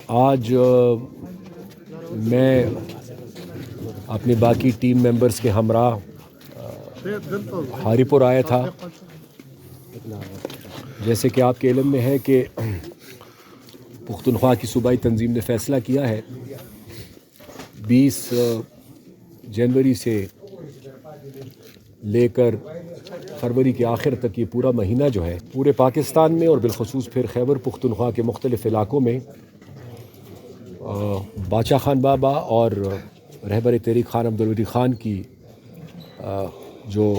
آج میں اپنے باقی ٹیم ممبرز کے ہمراہ ہاری پور آیا تھا. جیسے کہ آپ کے علم میں ہے کہ پختونخوا کی صوبائی تنظیم نے فیصلہ کیا ہے 20 جنوری سے لے کر فروری کے آخر تک یہ پورا مہینہ جو ہے پورے پاکستان میں اور بالخصوص پھر خیبر پختونخوا کے مختلف علاقوں میں باچا خان بابا اور رہبر تحریک خان عبدالولی خان کی جو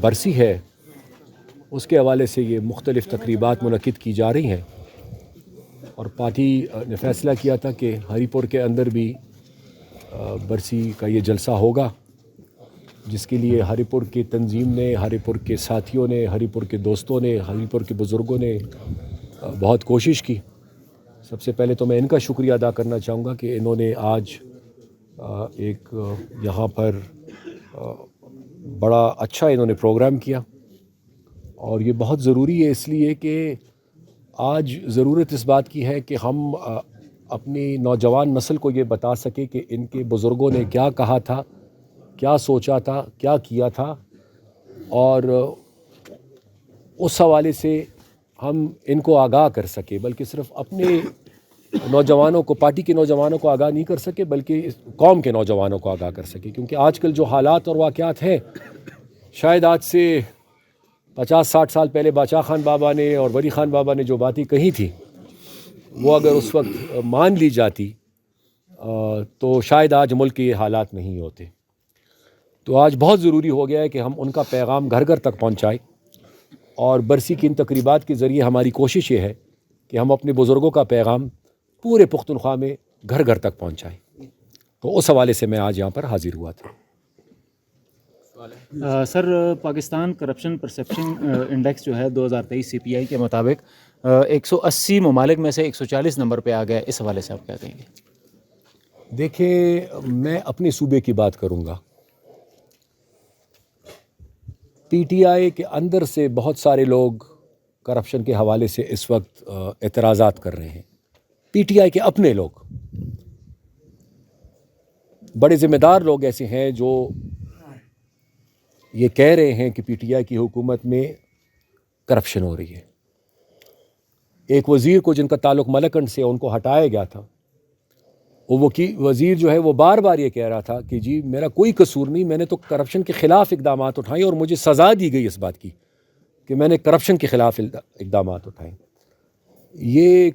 برسی ہے اس کے حوالے سے یہ مختلف تقریبات منعقد کی جا رہی ہیں. اور پارٹی نے فیصلہ کیا تھا کہ ہری پور کے اندر بھی برسی کا یہ جلسہ ہوگا، جس کے لیے ہری پور کی تنظیم نے، ہری پور کے ساتھیوں نے، ہری پور کے دوستوں نے، ہری پور کے بزرگوں نے بہت کوشش کی. سب سے پہلے تو میں ان کا شکریہ ادا کرنا چاہوں گا کہ انہوں نے آج ایک یہاں پر بڑا اچھا انہوں نے پروگرام کیا، اور یہ بہت ضروری ہے اس لیے کہ آج ضرورت اس بات کی ہے کہ ہم اپنی نوجوان نسل کو یہ بتا سکیں کہ ان کے بزرگوں نے کیا کہا تھا، کیا سوچا تھا، کیا کیا تھا، اور اس حوالے سے ہم ان کو آگاہ کر سکیں. بلکہ صرف اپنے نوجوانوں کو، پارٹی کے نوجوانوں کو آگاہ نہیں کر سکے بلکہ قوم کے نوجوانوں کو آگاہ کر سکے. کیونکہ آج کل جو حالات اور واقعات ہیں، شاید آج سے 50-60 سال پہلے باچا خان بابا نے اور ولی خان بابا نے جو باتیں کہی تھی وہ اگر اس وقت مان لی جاتی تو شاید آج ملک کے یہ حالات نہیں ہوتے. تو آج بہت ضروری ہو گیا ہے کہ ہم ان کا پیغام گھر گھر تک پہنچائیں، اور برسی کی ان تقریبات کے ذریعے ہماری کوشش یہ ہے کہ ہم اپنے بزرگوں کا پیغام پورے پختونخوا میں گھر گھر تک پہنچائیں. تو اس حوالے سے میں آج یہاں پر حاضر ہوا تھا. سر، پاکستان کرپشن پرسیپشن انڈیکس جو ہے 2023 سی پی آئی کے مطابق 180 ممالک میں سے 140 نمبر پہ آ گیا. اس حوالے سے آپ کیا کہیں گے؟ دیکھیں، میں اپنے صوبے کی بات کروں گا. پی ٹی آئی کے اندر سے بہت سارے لوگ کرپشن کے حوالے سے اس وقت اعتراضات کر رہے ہیں. پی ٹی آئی کے اپنے لوگ، بڑے ذمہ دار لوگ ایسے ہیں جو یہ کہہ رہے ہیں کہ پی ٹی آئی کی حکومت میں کرپشن ہو رہی ہے. ایک وزیر کو جن کا تعلق ملکنڈ سے ان کو ہٹایا گیا تھا، وہ وزیر جو ہے وہ بار بار یہ کہہ رہا تھا کہ جی میرا کوئی قصور نہیں، میں نے تو کرپشن کے خلاف اقدامات اٹھائے اور مجھے سزا دی گئی اس بات کی کہ میں نے کرپشن کے خلاف اقدامات اٹھائے. یہ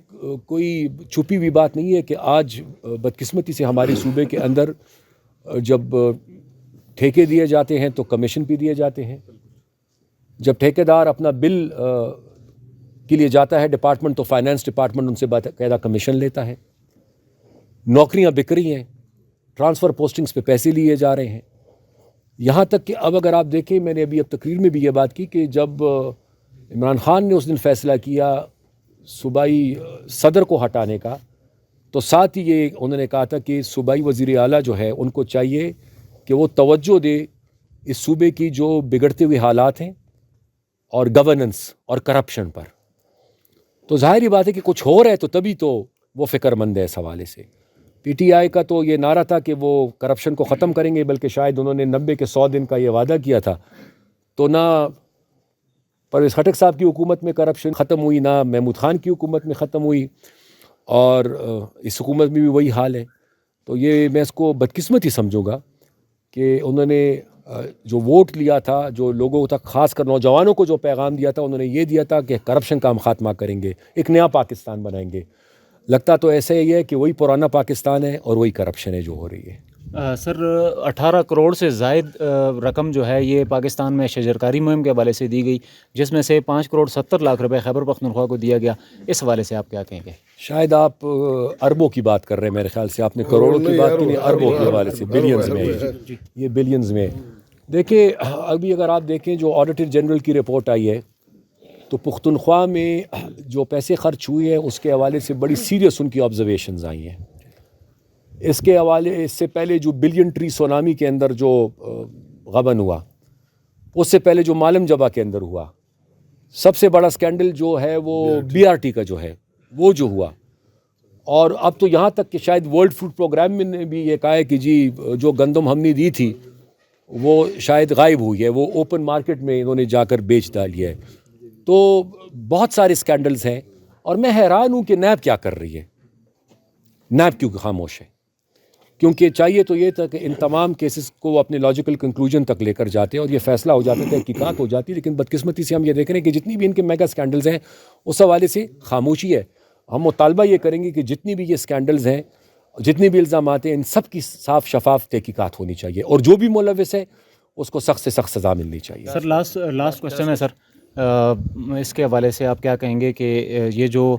کوئی چھپی ہوئی بات نہیں ہے کہ آج بدقسمتی سے ہمارے صوبے کے اندر جب ٹھیکے دیے جاتے ہیں تو کمیشن بھی دیے جاتے ہیں. جب ٹھیکیدار اپنا بل کے لیے جاتا ہے ڈپارٹمنٹ تو فائنانس ڈپارٹمنٹ ان سے باقاعدہ کمیشن لیتا ہے. نوکریاں بک رہی ہیں، ٹرانسفر پوسٹنگز پہ پیسے لیے جا رہے ہیں. یہاں تک کہ اب اگر آپ دیکھیں، میں نے ابھی تقریر میں بھی یہ بات کی کہ جب عمران خان نے اس دن فیصلہ کیا صوبائی صدر کو ہٹانے کا، تو ساتھ ہی یہ انہوں نے کہا تھا کہ صوبائی وزیر اعلیٰ جو ہے ان کو چاہیے کہ وہ توجہ دے اس صوبے کی جو بگڑتے ہوئے حالات ہیں اور گورننس اور کرپشن پر. تو ظاہری بات ہے کہ کچھ ہو رہا ہے تو تبھی تو وہ فکر مند ہے اس حوالے سے. پی ٹی آئی کا تو یہ نعرہ تھا کہ وہ کرپشن کو ختم کریں گے، بلکہ شاید انہوں نے 90 کے 100 دن کا یہ وعدہ کیا تھا. تو نہ پرویز خٹک صاحب کی حکومت میں کرپشن ختم ہوئی، نہ محمود خان کی حکومت میں ختم ہوئی، اور اس حکومت میں بھی وہی حال ہے. تو یہ میں اس کو بدقسمتی سمجھوں گا کہ انہوں نے جو ووٹ لیا تھا، جو لوگوں تک خاص کر نوجوانوں کو جو پیغام دیا تھا، انہوں نے یہ دیا تھا کہ کرپشن کا ہم خاتمہ کریں گے، ایک نیا پاکستان بنائیں گے. لگتا تو ایسا ہی ہے کہ وہی پرانا پاکستان ہے اور وہی کرپشن ہے جو ہو رہی ہے. سر، 18 کروڑ سے زائد رقم جو ہے یہ پاکستان میں شجرکاری مہم کے حوالے سے دی گئی، جس میں سے 5 کروڑ 70 لاکھ روپے خیبر پختونخوا کو دیا گیا. اس حوالے سے آپ کیا کہیں گے؟ شاید آپ اربوں کی بات کر رہے ہیں، میرے خیال سے آپ نے کروڑوں کی بات کی نہیں، اربوں کے حوالے سے بلینز میں ہے. یہ بلینز میں. دیکھیں، ابھی اگر آپ دیکھیں جو آڈیٹر جنرل کی رپورٹ آئی ہے تو پختونخوا میں جو پیسے خرچ ہوئے ہیں اس کے حوالے سے بڑی سیریس ان کی آبزرویشنز آئی ہیں. اس کے حوالے اس سے پہلے جو بلین ٹری سونامی کے اندر جو غبن ہوا، اس سے پہلے جو مالم جبا کے اندر ہوا، سب سے بڑا سکینڈل جو ہے وہ بی آر ٹی کا جو ہے وہ جو ہوا، اور اب تو یہاں تک کہ شاید ورلڈ فوڈ پروگرام میں نے بھی یہ کہا ہے کہ جی جو گندم ہم نے دی تھی وہ شاید غائب ہوئی ہے، وہ اوپن مارکیٹ میں انہوں نے جا کر بیچ ڈالی ہے. تو بہت سارے اسکینڈلز ہیں اور میں حیران ہوں کہ نیب کیا کر رہی ہے، نیب کیوں خاموش ہے؟ کیونکہ چاہیے تو یہ تھا کہ ان تمام کیسز کو وہ اپنے لاجیکل کنکلوژن تک لے کر جاتے اور یہ فیصلہ ہو جاتا تھا، تحقیقات ہو جاتی. لیکن بدقسمتی سے ہم یہ دیکھ رہے ہیں کہ جتنی بھی ان کے میگا اسکینڈلز ہیں اس حوالے سے خاموشی ہے. ہم مطالبہ یہ کریں گے کہ جتنی بھی یہ اسکینڈلز ہیں، جتنی بھی الزامات ہیں، ان سب کی صاف شفاف تحقیقات ہونی چاہیے اور جو بھی ملوث ہے اس کو سخت سے سخت سزا ملنی چاہیے. سر لاسٹ کوشچن ہے سر، اس کے حوالے سے آپ کیا کہیں گے کہ یہ جو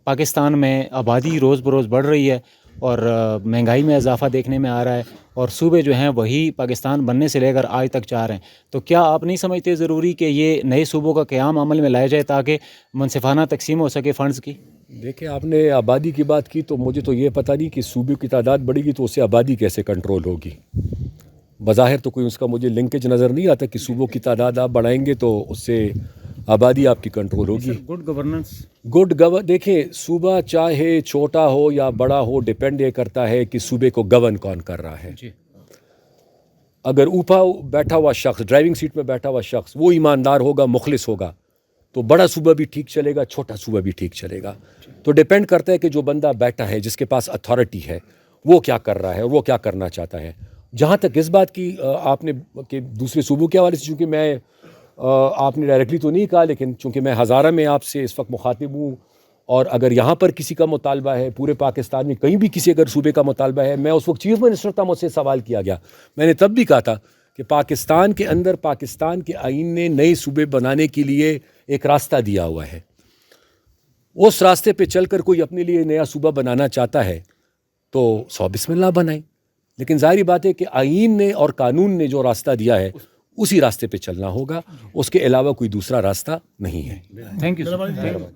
پاکستان میں آبادی روز بروز بڑھ رہی ہے اور مہنگائی میں اضافہ دیکھنے میں آ رہا ہے اور صوبے جو ہیں وہی پاکستان بننے سے لے کر آج تک چاہ رہے ہیں، تو کیا آپ نہیں سمجھتے ضروری کہ یہ نئے صوبوں کا قیام عمل میں لایا جائے تاکہ منصفانہ تقسیم ہو سکے فنڈز کی؟ دیکھیں، آپ نے آبادی کی بات کی تو مجھے تو یہ پتہ نہیں کہ صوبے کی تعداد بڑھے گی تو اس سے آبادی کیسے کنٹرول ہوگی. بظاہر تو کوئی اس کا مجھے لنکیج نظر نہیں آتا کہ صوبوں کی تعداد آپ بڑھائیں گے تو اس سے آبادی آپ کی کنٹرول ہوگی. گڈ گورننس، دیکھیں، صوبہ چاہے چھوٹا ہو یا بڑا ہو ڈیپینڈ یہ کرتا ہے کہ صوبے کو گورن کون کر رہا ہے. جی، اگر اوپر بیٹھا ہوا شخص، ڈرائیونگ سیٹ میں بیٹھا ہوا شخص وہ ایماندار ہوگا، مخلص ہوگا تو بڑا صوبہ بھی ٹھیک چلے گا، چھوٹا صوبہ بھی ٹھیک چلے گا. تو ڈیپینڈ کرتا ہے کہ جو بندہ بیٹھا ہے، جس کے پاس اتھارٹی ہے، وہ کیا کر رہا ہے اور وہ کیا کرنا چاہتا ہے. جہاں تک اس بات کی آپ نے کہ دوسرے صوبوں کے حوالے سے، چونکہ میں آپ نے ڈائریکٹلی تو نہیں کہا لیکن چونکہ میں ہزارہ میں آپ سے اس وقت مخاطب ہوں اور اگر یہاں پر کسی کا مطالبہ ہے، پورے پاکستان میں کہیں بھی کسی اگر صوبے کا مطالبہ ہے، میں اس وقت چیف منسٹر تھا، مجھ سے سوال کیا گیا، میں نے تب بھی کہا تھا کہ پاکستان کے اندر پاکستان کے آئین نے نئے صوبے بنانے کے لیے ایک راستہ دیا ہوا ہے. اس راستے پہ چل کر کوئی اپنے لیے نیا صوبہ بنانا چاہتا ہے تو 100 بسم اللہ بنائیں. لیکن ظاہری بات ہے کہ آئین نے اور قانون نے جو راستہ دیا ہے اسی راستے پہ چلنا ہوگا، اس کے علاوہ کوئی دوسرا راستہ نہیں ہے. Thank you.